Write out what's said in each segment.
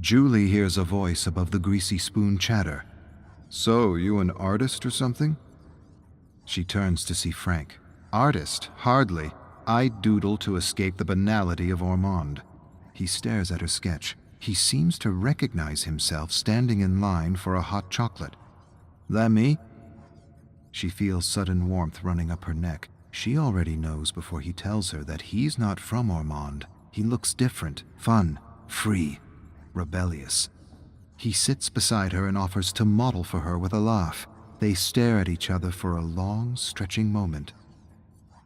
Julie hears a voice above the greasy spoon chatter. "So, you an artist or something?" She turns to see Frank. "Artist? Hardly. I doodle to escape the banality of Ormond." He stares at her sketch. He seems to recognize himself standing in line for a hot chocolate. "That me?" She feels sudden warmth running up her neck. She already knows before he tells her that he's not from Ormond. He looks different, fun, free, rebellious. He sits beside her and offers to model for her with a laugh. They stare at each other for a long, stretching moment.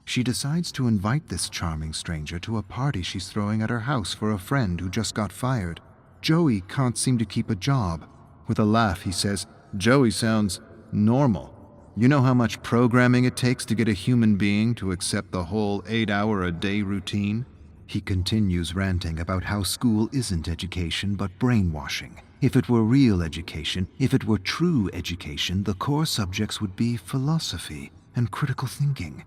She decides to invite this charming stranger to a party she's throwing at her house for a friend who just got fired. Joey can't seem to keep a job. With a laugh, he says, "Joey sounds normal. You know how much programming it takes to get a human being to accept the whole 8-hour-a-day routine?" He continues ranting about how school isn't education but brainwashing. If it were real education, if it were true education, the core subjects would be philosophy and critical thinking.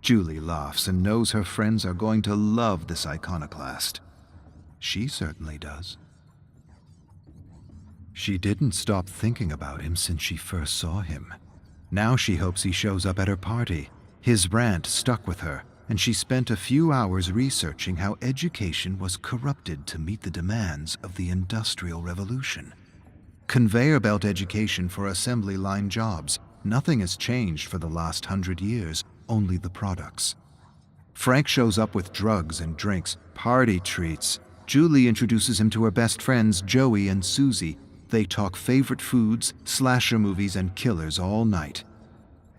Julie laughs and knows her friends are going to love this iconoclast. She certainly does. She didn't stop thinking about him since she first saw him. Now she hopes he shows up at her party. His rant stuck with her, and she spent a few hours researching how education was corrupted to meet the demands of the Industrial Revolution. Conveyor belt education for assembly line jobs. Nothing has changed for the last 100 years, only the products. Frank shows up with drugs and drinks, party treats. Julie introduces him to her best friends, Joey and Susie. They talk favorite foods, slasher movies, and killers all night.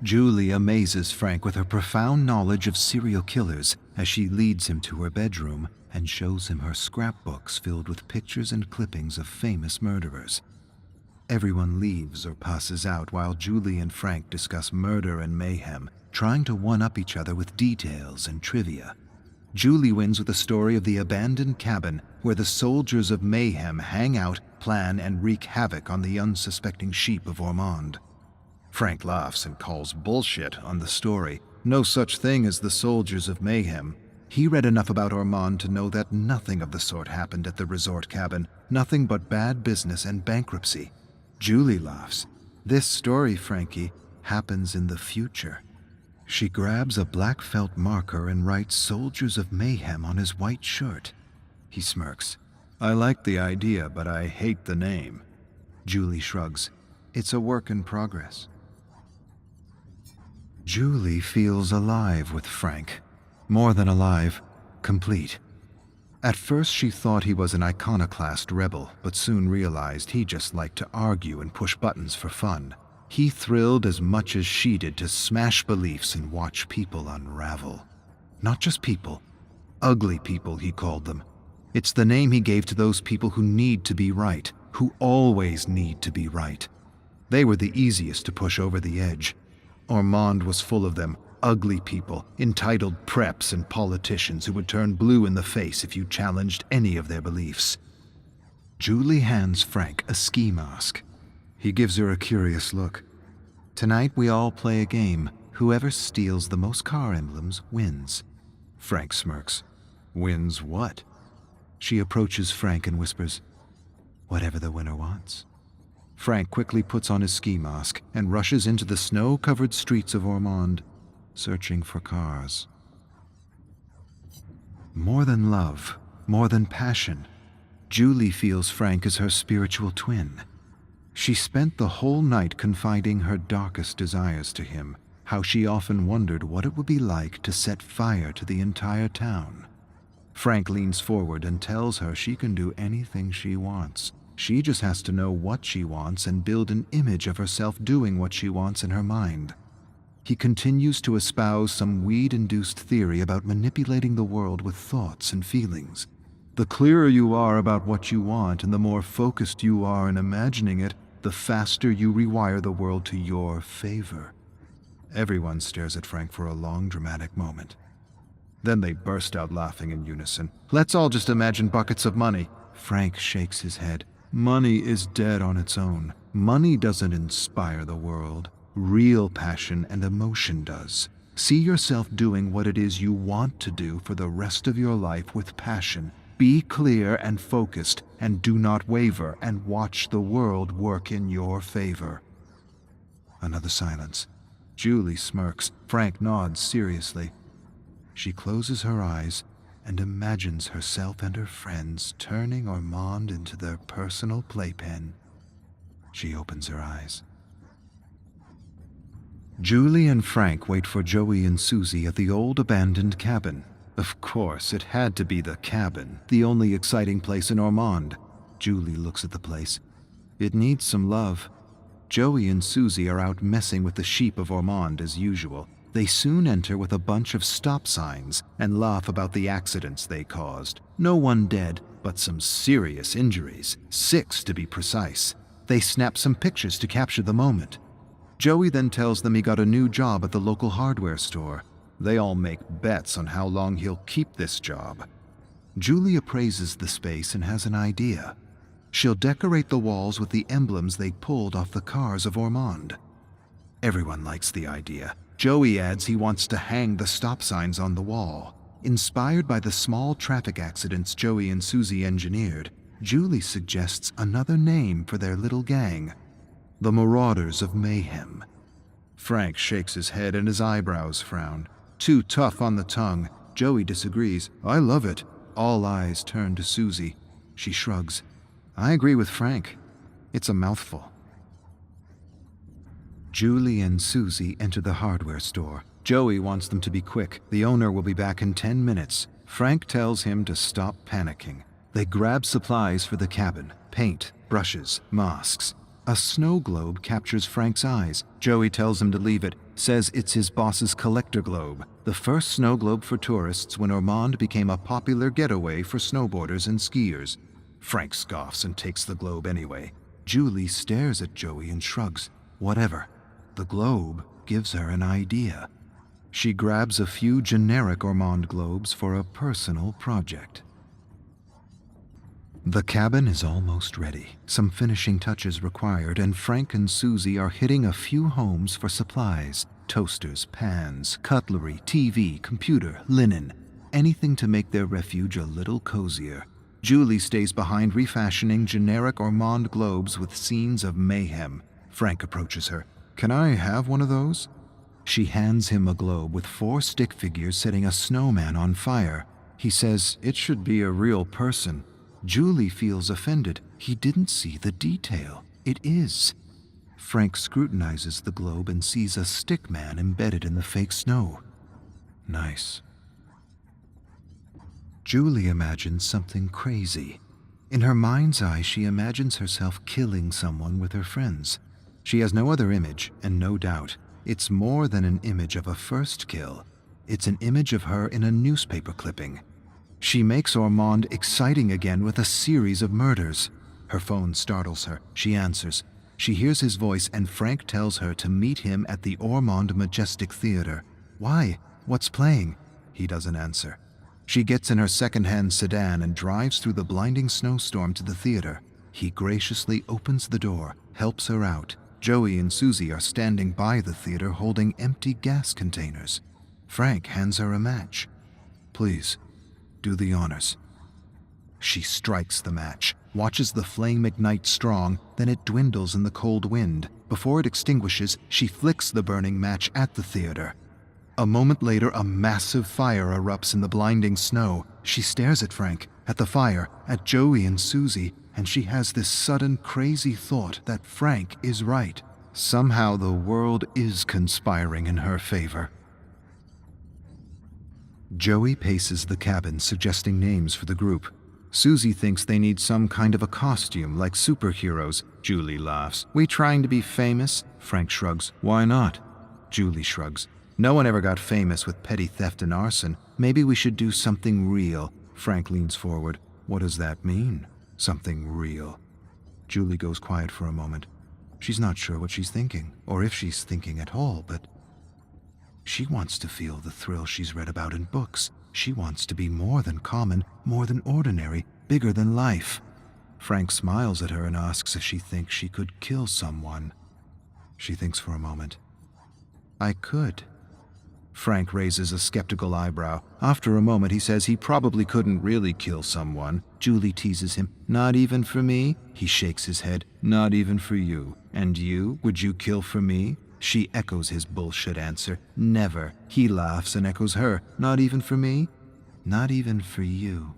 Julie amazes Frank with her profound knowledge of serial killers as she leads him to her bedroom and shows him her scrapbooks filled with pictures and clippings of famous murderers. Everyone leaves or passes out while Julie and Frank discuss murder and mayhem, trying to one-up each other with details and trivia. Julie wins with a story of the abandoned cabin where the soldiers of Mayhem hang out, plan, and wreak havoc on the unsuspecting sheep of Ormond. Frank laughs and calls bullshit on the story. No such thing as the soldiers of Mayhem. He read enough about Ormond to know that nothing of the sort happened at the resort cabin, nothing but bad business and bankruptcy. Julie laughs. "This story, Frankie, happens in the future." She grabs a black felt marker and writes "Soldiers of Mayhem" on his white shirt. He smirks. "I like the idea, but I hate the name." Julie shrugs. "It's a work in progress." Julie feels alive with Frank. More than alive, complete. At first she thought he was an iconoclast rebel, but soon realized he just liked to argue and push buttons for fun. He thrilled as much as she did to smash beliefs and watch people unravel. Not just people, ugly people, he called them. It's the name he gave to those people who need to be right, who always need to be right. They were the easiest to push over the edge. Ormond was full of them, ugly people, entitled preps and politicians who would turn blue in the face if you challenged any of their beliefs. Julie hands Frank a ski mask. He gives her a curious look. "Tonight we all play a game. Whoever steals the most car emblems wins." Frank smirks. "Wins what?" She approaches Frank and whispers, "Whatever the winner wants." Frank quickly puts on his ski mask and rushes into the snow-covered streets of Ormond, searching for cars. More than love, more than passion, Julie feels Frank as her spiritual twin. She spent the whole night confiding her darkest desires to him, how she often wondered what it would be like to set fire to the entire town. Frank leans forward and tells her she can do anything she wants. She just has to know what she wants and build an image of herself doing what she wants in her mind. He continues to espouse some weed-induced theory about manipulating the world with thoughts and feelings. The clearer you are about what you want and the more focused you are in imagining it, the faster you rewire the world to your favor. Everyone stares at Frank for a long, dramatic moment. Then they burst out laughing in unison. "Let's all just imagine buckets of money." Frank shakes his head. "Money is dead on its own. Money doesn't inspire the world. Real passion and emotion does. See yourself doing what it is you want to do for the rest of your life with passion, Be clear and focused, and do not waver, and watch the world work in your favor." Another silence. Julie smirks. Frank nods seriously. She closes her eyes and imagines herself and her friends turning Armand into their personal playpen. She opens her eyes. Julie and Frank wait for Joey and Susie at the old abandoned cabin. Of course, it had to be the cabin, the only exciting place in Ormond. Julie looks at the place. It needs some love. Joey and Susie are out messing with the sheep of Ormond as usual. They soon enter with a bunch of stop signs and laugh about the accidents they caused. No one dead, but some serious injuries, 6 to be precise. They snap some pictures to capture the moment. Joey then tells them he got a new job at the local hardware store. They all make bets on how long he'll keep this job. Julie appraises the space and has an idea. She'll decorate the walls with the emblems they pulled off the cars of Ormond. Everyone likes the idea. Joey adds he wants to hang the stop signs on the wall. Inspired by the small traffic accidents Joey and Susie engineered, Julie suggests another name for their little gang: the Marauders of Mayhem. Frank shakes his head and his eyebrows frown. Too tough on the tongue. Joey disagrees. "I love it." All eyes turn to Susie. She shrugs. "I agree with Frank. It's a mouthful." Julie and Susie enter the hardware store. Joey wants them to be quick. The owner will be back in 10 minutes. Frank tells him to stop panicking. They grab supplies for the cabin: paint, brushes, masks. A snow globe captures Frank's eyes. Joey tells him to leave it, says it's his boss's collector globe, the first snow globe for tourists when Ormond became a popular getaway for snowboarders and skiers. Frank scoffs and takes the globe anyway. Julie stares at Joey and shrugs. Whatever. The globe gives her an idea. She grabs a few generic Ormond globes for a personal project. The cabin is almost ready. Some finishing touches required, and Frank and Susie are hitting a few homes for supplies: toasters, pans, cutlery, TV, computer, linen, anything to make their refuge a little cozier. Julie stays behind refashioning generic Ormond globes with scenes of mayhem. Frank approaches her. "Can I have one of those?" She hands him a globe with 4 stick figures setting a snowman on fire. He says it should be a real person. Julie feels offended. He didn't see the detail. It is. Frank scrutinizes the globe and sees a stick man embedded in the fake snow. Nice. Julie imagines something crazy. In her mind's eye, she imagines herself killing someone with her friends. She has no other image, and no doubt, it's more than an image of a first kill. It's an image of her in a newspaper clipping. She makes Ormond exciting again with a series of murders. Her phone startles her. She answers. She hears his voice, and Frank tells her to meet him at the Ormond Majestic Theater. Why? What's playing? He doesn't answer. She gets in her second-hand sedan and drives through the blinding snowstorm to the theater. He graciously opens the door, helps her out. Joey and Susie are standing by the theater holding empty gas containers. Frank hands her a match. "Please, do the honors." She strikes the match, watches the flame ignite strong, then it dwindles in the cold wind. Before it extinguishes, she flicks the burning match at the theater. A moment later, a massive fire erupts in the blinding snow. She stares at Frank, at the fire, at Joey and Susie, and she has this sudden crazy thought that Frank is right. Somehow the world is conspiring in her favor. Joey paces the cabin, suggesting names for the group. Susie thinks they need some kind of a costume, like superheroes. Julie laughs. "We trying to be famous?" Frank shrugs. "Why not?" Julie shrugs. "No one ever got famous with petty theft and arson. Maybe we should do something real." Frank leans forward. "What does that mean? Something real?" Julie goes quiet for a moment. She's not sure what she's thinking, or if she's thinking at all, but she wants to feel the thrill she's read about in books. She wants to be more than common, more than ordinary, bigger than life. Frank smiles at her and asks if she thinks she could kill someone. She thinks for a moment. "I could." Frank raises a skeptical eyebrow. After a moment, he says he probably couldn't really kill someone. Julie teases him. Not even for me? He shakes his head. Not even for you. And you? Would you kill for me? She echoes his bullshit answer. Never. He laughs and echoes her. Not even for me? Not even for you.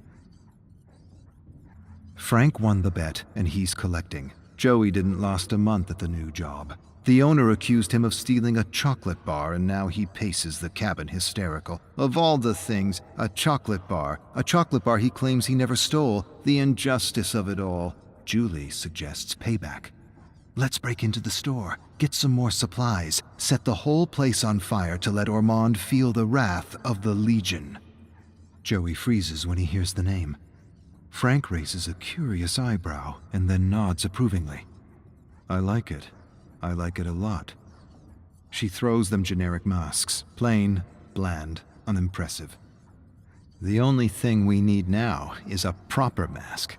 Frank won the bet, and he's collecting. Joey didn't last a month at the new job. The owner accused him of stealing a chocolate bar, and now he paces the cabin hysterical. Of all the things, a chocolate bar he claims he never stole. The injustice of it all. Julie suggests payback. Let's break into the store, get some more supplies, set the whole place on fire to let Ormond feel the wrath of the Legion. Joey freezes when he hears the name. Frank raises a curious eyebrow and then nods approvingly. I like it. I like it a lot. She throws them generic masks. Plain, bland, unimpressive. The only thing we need now is a proper mask.